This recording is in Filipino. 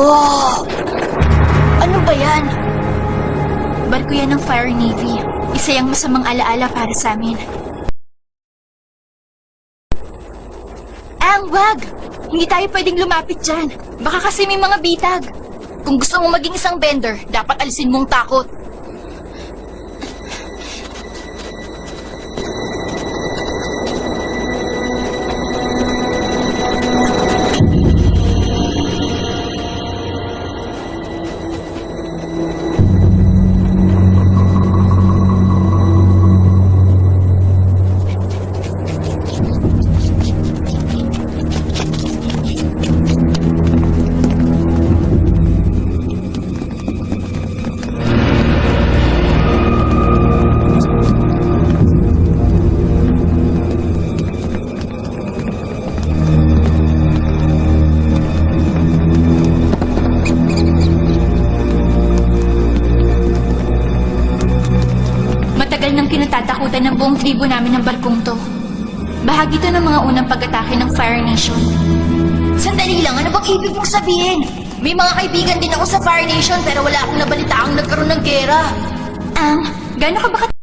Oh! Ano ba yan? Barko yan ng Fire Navy. Isa yung masamang alaala para sa amin. Wag! Hindi tayo pwedeng lumapit dyan. Baka kasi may mga bitag. Kung gusto mong maging isang bender, dapat alisin mong takot. Matagal nang kinatatakutan ng buong tribo namin ng barkong to. Bahagi to ng mga unang pag-atake ng Fire Nation. Sandali lang, ano bang ibig mong sabihin? May mga kaibigan din ako sa Fire Nation pero wala akong nabalitaang nagkaroon ng gera. Gaano ka ba